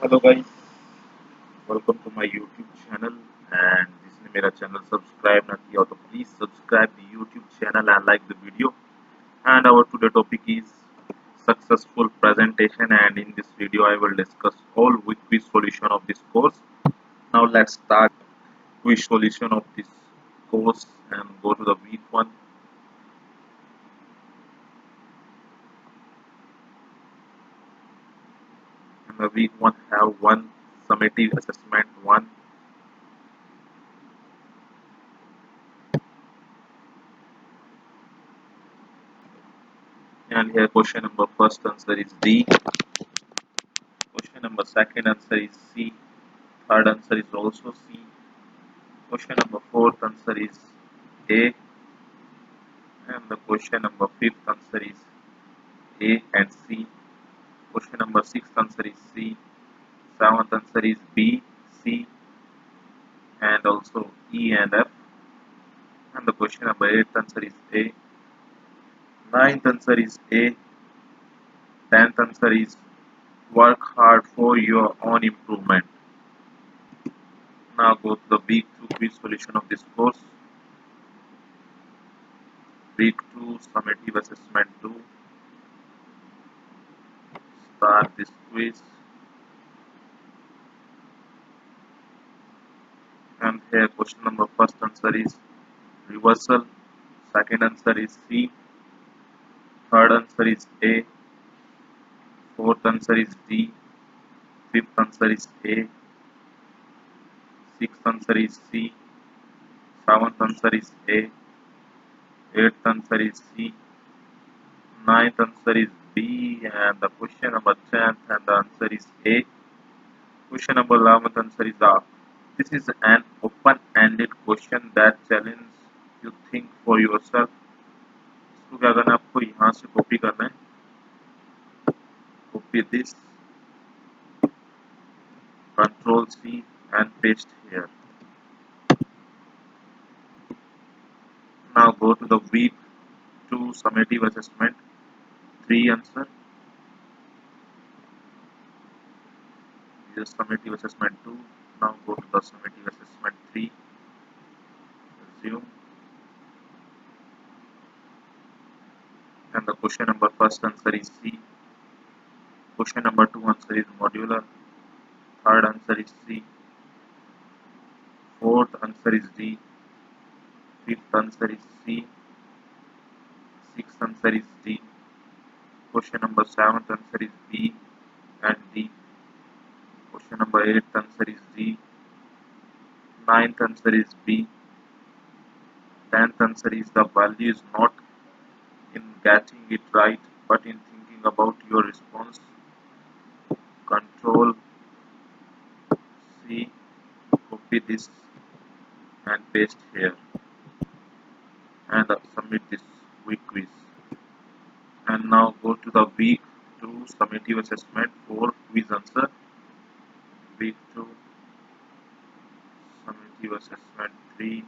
Hello guys, welcome to my YouTube channel and जिसने मेरा channel subscribe ना किया हो तो please subscribe the YouTube channel and like the video and our today topic is successful presentation, and in this video I will discuss all week quiz solution of this course. Now let's start quiz solution of this course and go to the week 1. And the week 1 have one summative assessment 1. And here question number first answer is D. Question number second answer is C. Third answer is also C. Question number fourth answer is A, and the question number fifth answer is A and C. Question number sixth answer is C. Seventh answer is B, C, and also E and F. And the question number eighth answer is A. Ninth answer is A. Tenth answer is work hard for your own improvement. Now go to the week 2 quiz solution of this course. Week 2 summative assessment 2. Start this quiz. And here question number first answer is reversal. Second answer is C. Third answer is A. Fourth answer is D. Fifth answer is A. Sixth answer is C. Seventh answer is A. Eighth answer is C. Ninth answer is B. And the question number 10th and the answer is A. Question number 11th answer is A. This is an open-ended question that challenges you think for yourself. इसको क्या करना है, आपको यहाँ से copy करना है. Copy this, Control C and paste here. Now go to the week 2 summative assessment 3 answer. This is summative assessment 2. Now go to the summative assessment 3. Resume. And the question number first answer is C. Question number 2 answer is modular. Third answer is C. Fourth answer is D. Fifth answer is C. Sixth answer is D. Question number 7th answer is B and D. Question number 8th answer is D. Ninth answer is B. 10th answer is the value is not in getting it right but in thinking about your response. Control C, copy this and paste here and submit this week quiz. And now go to the week 2 summative assessment 4 quiz answer. Week 2 summative assessment 3.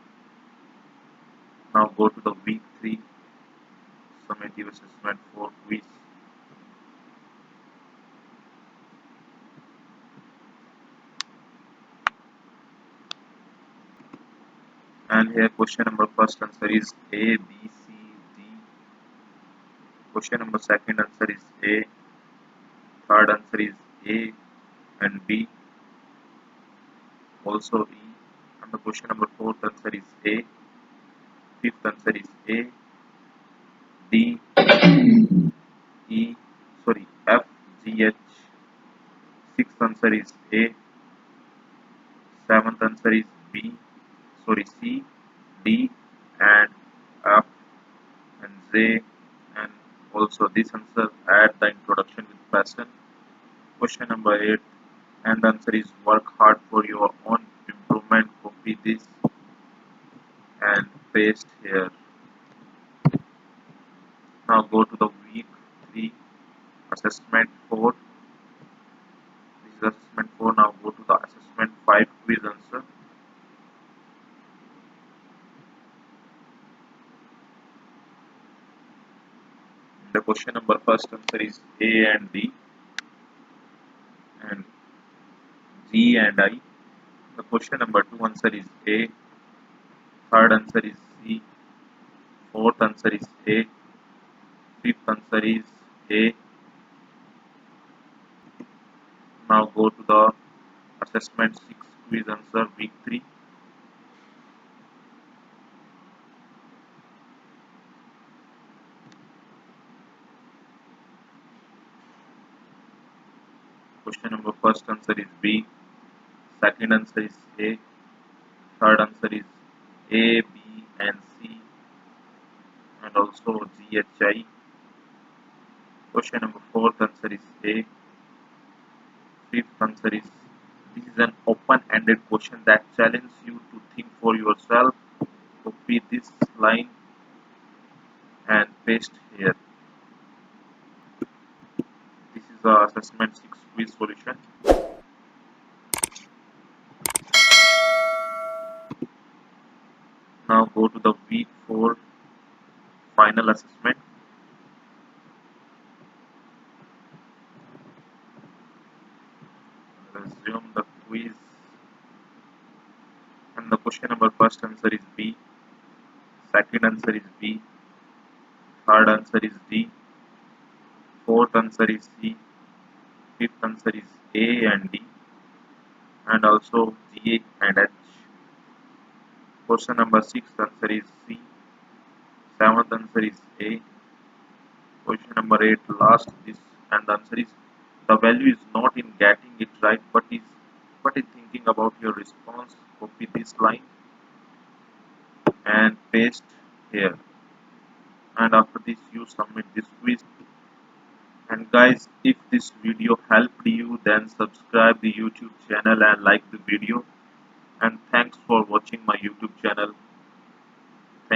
Now go to the week 3 summative assessment 4 quiz. And here question number first answer is A, B, C, D. Question number second answer is A. Third answer is A and B. Also E. And the question number fourth answer is A. Fifth answer is A. D, E, sorry, F, G, H. Sixth answer is A. Seventh answer is B, sorry, C, D, and F and J. And also this answer add the introduction with passion. Question number 8 and the answer is work hard for your own improvement. Copy this and paste here. Now go to the week 3 assessment 4. This is assessment 4. Now go to the assessment 5 quiz answer. The question number first answer is A and D. And G and I. The question number 2 answer is A, third answer is C, fourth answer is A, fifth answer is A. Now go to the assessment 6 quiz answer week 3. Question number first answer is B, second answer is A, third answer is A, B and C and also G, H, I. Question number fourth answer is A, fifth answer is this is an open-ended question that challenges you to think for yourself. Copy this line and paste here. This is the assessment 6 quiz solution. Now go to the week 4 final assessment. Resume the quiz and the question number first answer is B, second answer is B, third answer is D, fourth answer is C, fifth answer is A and D and also G and H. Question number 6 answer is C, seventh answer is A. Question number 8 last this and the answer is the value is not in getting it right but in thinking about your response. Copy this line and paste here and after this you submit this quiz. And guys, if this video helped you then subscribe the YouTube channel and like the video and thanks for watching my YouTube channel.